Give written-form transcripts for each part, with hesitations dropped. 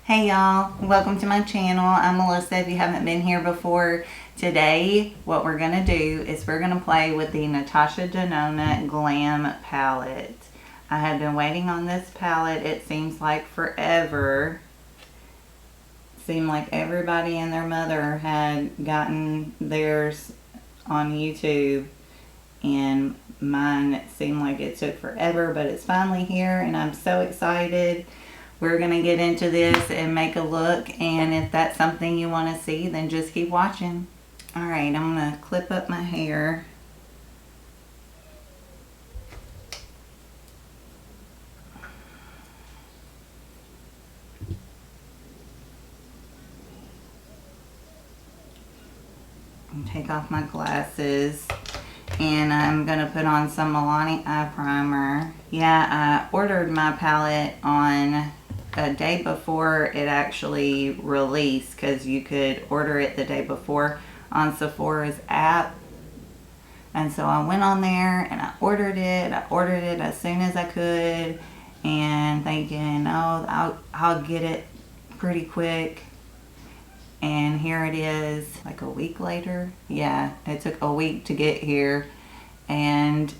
Hey y'all, welcome to my channel. I'm Melissa. If you haven't been here before, today what we're going to do is we're going to play with the NATASHA DENONA GLAM palette. I have been waiting on this palette, it seems like forever. Seemed like everybody and their mother had gotten theirs on YouTube, and mine seemed like it took forever, but it's finally here and I'm so excited. We're going to get into this and make a look, and if that's something you want to see, then just keep watching. Alright, I'm going to clip up my hair. And take off my glasses. And I'm going to put on some Milani eye primer. Yeah, I ordered my palette on a day before it actually released, because you could order it the day before on Sephora's app. And so I went on there and I ordered it. I ordered it as soon as I could, and thinking, oh, I'll get it pretty quick. And here it is, like a week later. Yeah, it took a week to get here. And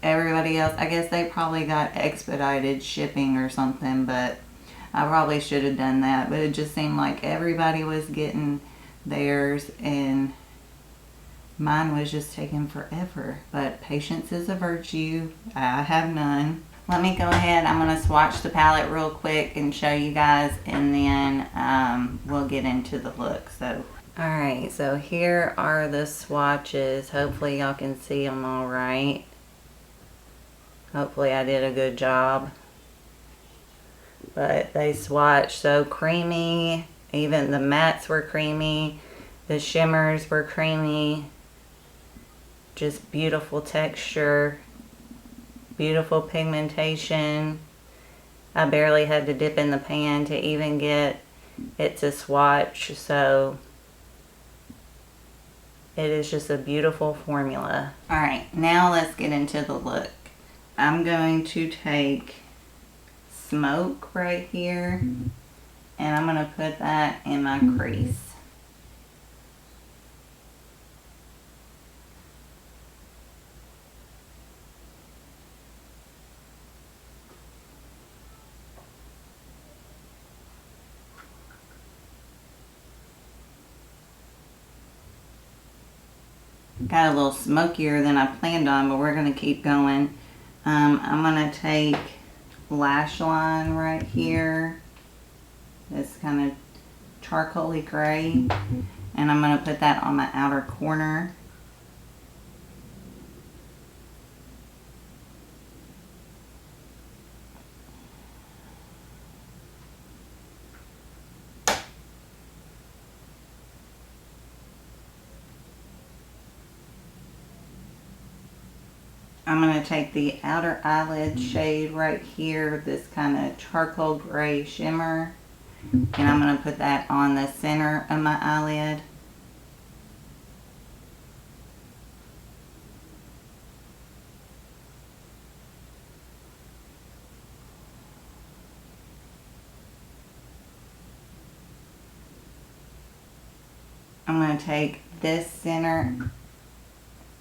everybody else, I guess they probably got expedited shipping or something, but I probably should have done that. But it just seemed like everybody was getting theirs and mine was just taking forever. But patience is a virtue. I have none. Let me go ahead. I'm going to swatch the palette real quick and show you guys, and then we'll get into the look. So, alright, so here are the swatches. Hopefully y'all can see them all right. Hopefully I did a good job. But they swatched so creamy. Even the mattes were creamy. The shimmers were creamy. Just beautiful texture. Beautiful pigmentation. I barely had to dip in the pan to even get it to swatch, so it is just a beautiful formula. Alright, now let's get into the look. I'm going to take Smoke right here, and I'm going to put that in my crease. Got a little smokier than I planned on, but we're going to keep going. I'm going to take Lash Line right here. This kind of charcoaly gray. And I'm going to put that on my outer corner. I'm going to take the outer eyelid shade right here, this kind of charcoal gray shimmer, and I'm going to put that on the center of my eyelid. I'm going to take this center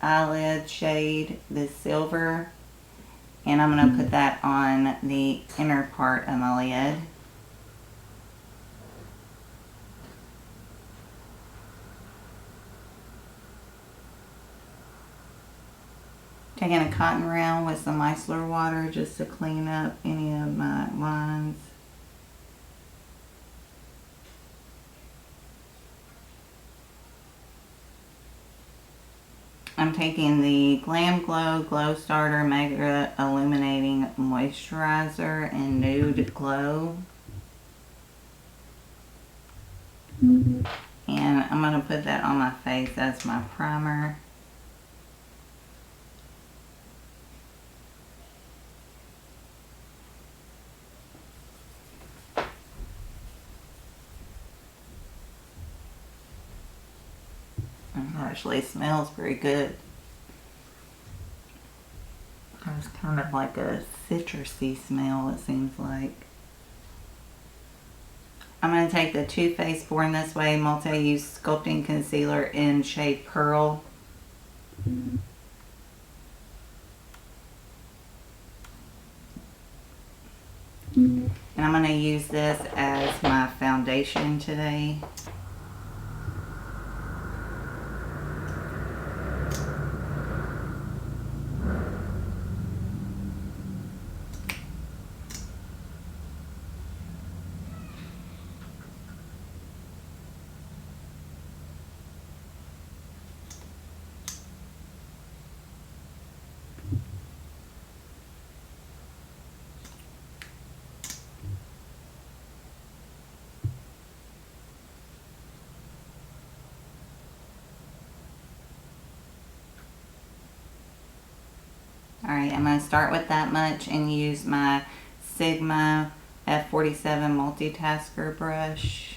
eyelid shade, this silver, and I'm going to put that on the inner part of my lid. Taking a cotton round with some micellar water just to clean up any of my lines. I'm taking the Glam Glow Glow Starter Mega Illuminating Moisturizer in Nude Glow. And I'm going to put that on my face as my primer. It actually smells pretty good. There's kind of like a citrusy smell, it seems like. I'm going to take the Too Faced Born This Way Multi-Use Sculpting Concealer in shade Pearl. And I'm going to use this as my foundation today. Alright, I'm going to start with that much and use my Sigma F47 multitasker brush.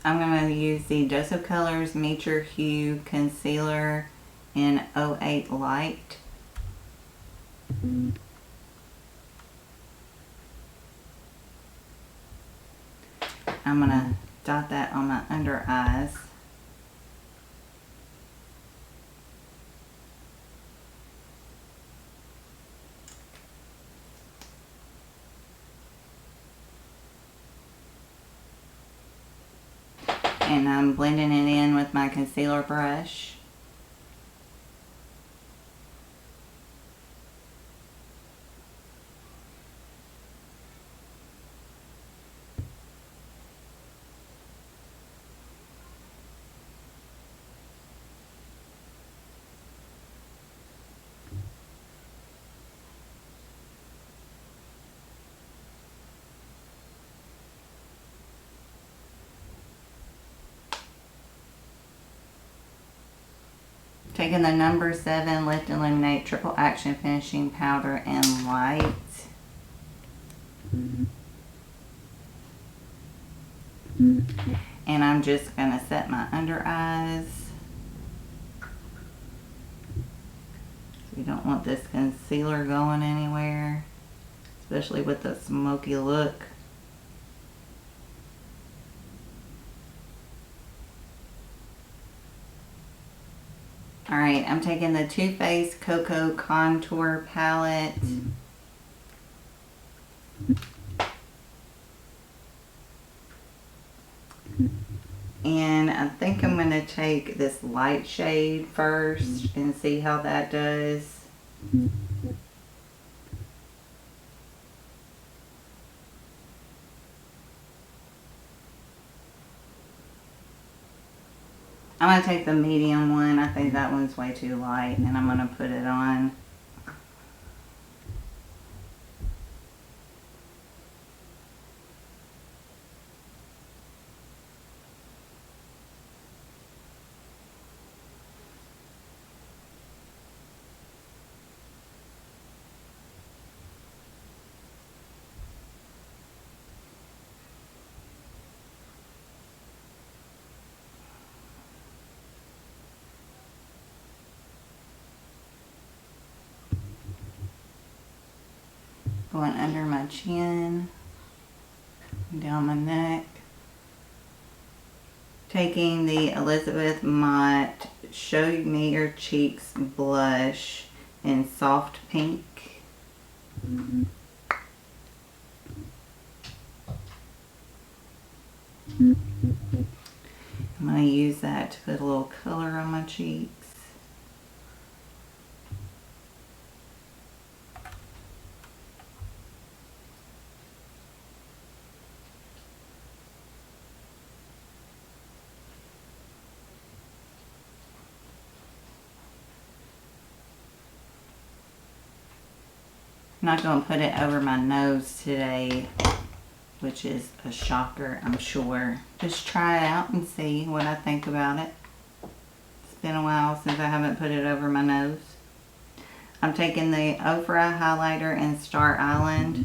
I'm going to use the Dose of Colors Meet Your Hue Concealer in 08 Light. I'm going to dot that on my under eyes. And I'm blending it in with my concealer brush. Taking the number 7 Lift Illuminate Triple Action Finishing Powder in Light. And I'm just going to set my under eyes. We don't want this concealer going anywhere, especially with the smoky look. Alright, I'm taking the Too Faced Cocoa Contour Palette. And I think I'm going to take this light shade first and see how that does. I'm going to take the medium one. I think that one's way too light, and I'm going to put it on. Going under my chin, down my neck. Taking the Elizabeth Mott Show Me Your Cheeks blush in soft pink. I'm going to use that to put a little color on my cheeks. I'm not going to put it over my nose today, which is a shocker, I'm sure. Just try it out and see what I think about it. It's been a while since I haven't put it over my nose. I'm taking the Ofra highlighter in Star Island.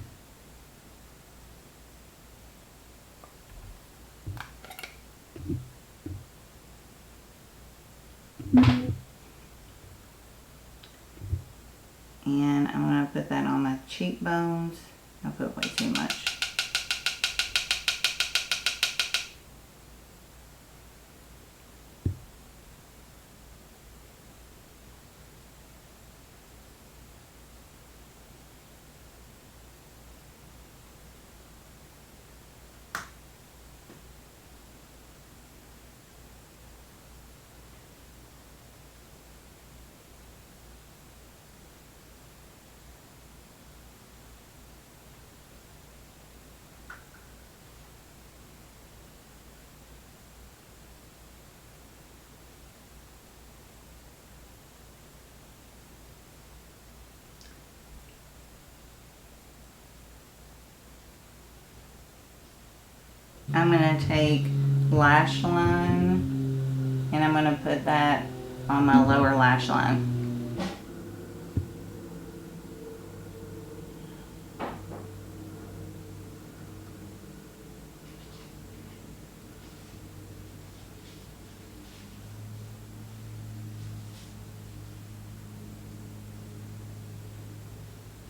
And I'm going to put that on my cheekbones. I put way too much. I'm going to take lash line and I'm going to put that on my lower lash line.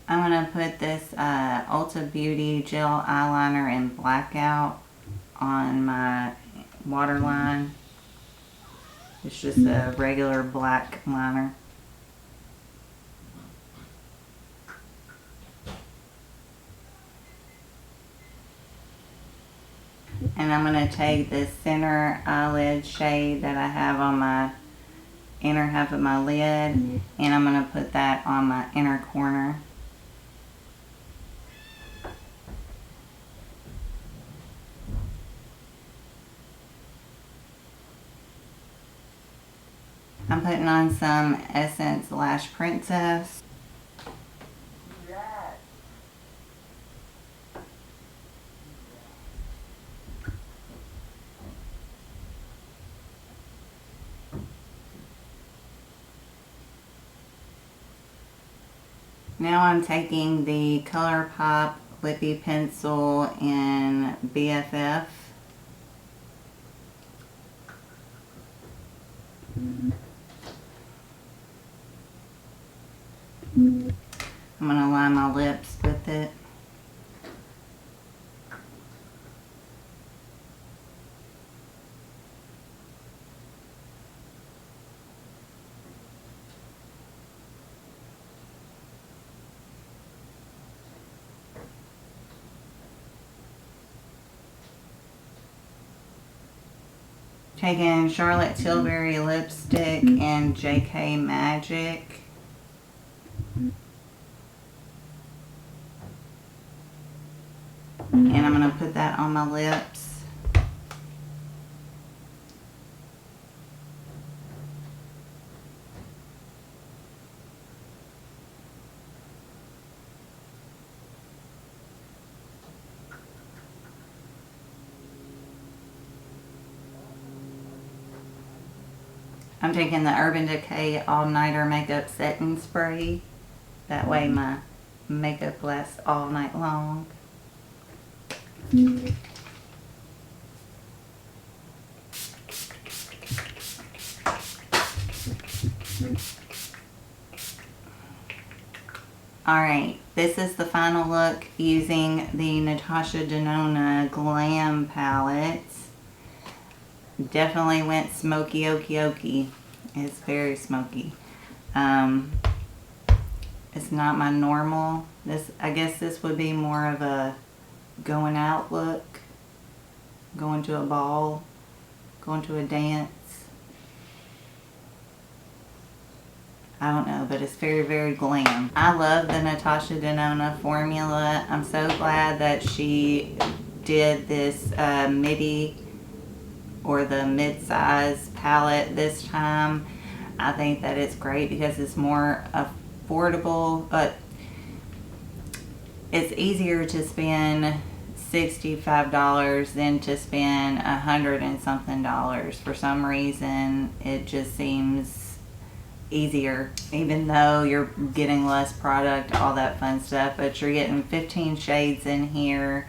I'm going to put this Ulta Beauty gel eyeliner in Blackout on my waterline. It's just a regular black liner. And I'm going to take this center eyelid shade that I have on my inner half of my lid, and I'm going to put that on my inner corner. I'm putting on some Essence Lash Princess. Now I'm taking the ColourPop Lippy Pencil in BFF. I'm going to line my lips with it. Taking Charlotte Tilbury lipstick and JK Magic. And I'm going to put that on my lips. I'm taking the Urban Decay All Nighter Makeup Setting Spray. That way my makeup lasts all night long. Alright, this is the final look using the NATASHA DENONA GLAM palette. Definitely went smoky okie okie. It's very smoky. It's not my normal. I guess this would be more of a going out look. Going to a ball. Going to a dance. I don't know, but it's very, very glam. I love the NATASHA DENONA formula. I'm so glad that she did this midi or the mid-size palette this time. I think that it's great because it's more affordable, but it's easier to spend $65 than to spend $100 and something. For some reason, it just seems easier, even though you're getting less product, all that fun stuff, but you're getting 15 shades in here,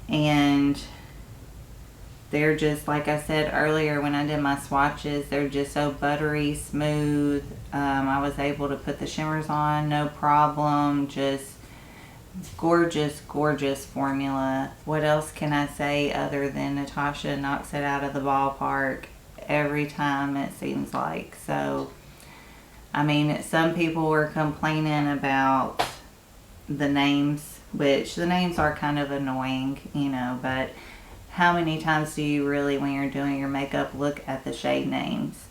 and they're just, like I said earlier when I did my swatches, they're just so buttery smooth. I was able to put the shimmers on no problem. Just gorgeous, gorgeous formula. What else can I say other than Natasha knocks it out of the ballpark every time, it seems like. So I mean, some people were complaining about the names, which the names are kind of annoying, you know, but how many times do you really, when you're doing your makeup, look at the shade names?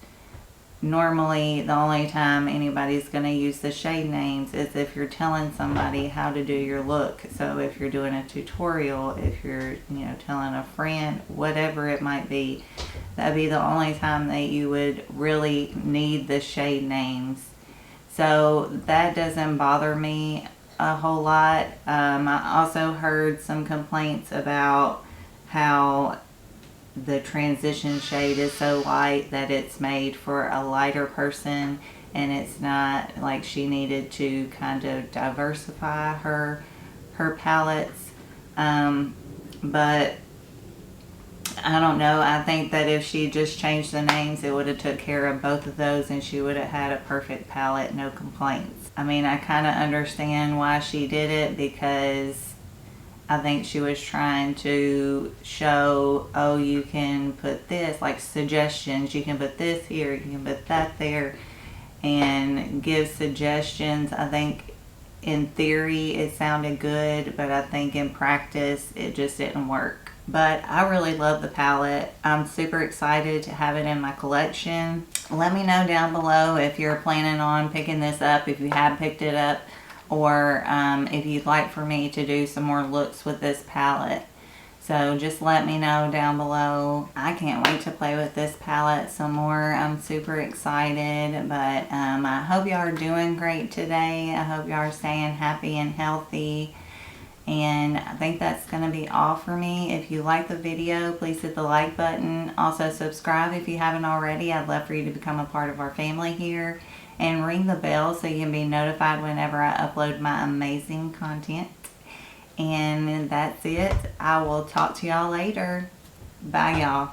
Normally, the only time anybody's going to use the shade names is if you're telling somebody how to do your look. So if you're doing a tutorial, if you're, you know, telling a friend, whatever it might be, that'd be the only time that you would really need the shade names. So that doesn't bother me a whole lot. I also heard some complaints about how the transition shade is so light that it's made for a lighter person, and it's not like she needed to kind of diversify her palettes. But I don't know. I think that if she just changed the names, it would have took care of both of those, and she would have had a perfect palette, no complaints. I mean, I kind of understand why she did it, because I think she was trying to show, oh, you can put this, like suggestions, you can put this here, you can put that there, and give suggestions. I think in theory it sounded good, but I think in practice it just didn't work. But I really love the palette. I'm super excited to have it in my collection. Let me know down below if you're planning on picking this up, if you have picked it up, or if you'd like for me to do some more looks with this palette. So just let me know down below. I can't wait to play with this palette some more. I'm super excited, but I hope y'all are doing great today. I hope y'all are staying happy and healthy. And I think that's going to be all for me. If you like the video, please hit the like button. Also subscribe if you haven't already. I'd love for you to become a part of our family here. And ring the bell so you can be notified whenever I upload my amazing content. And that's it. I will talk to y'all later. Bye, y'all.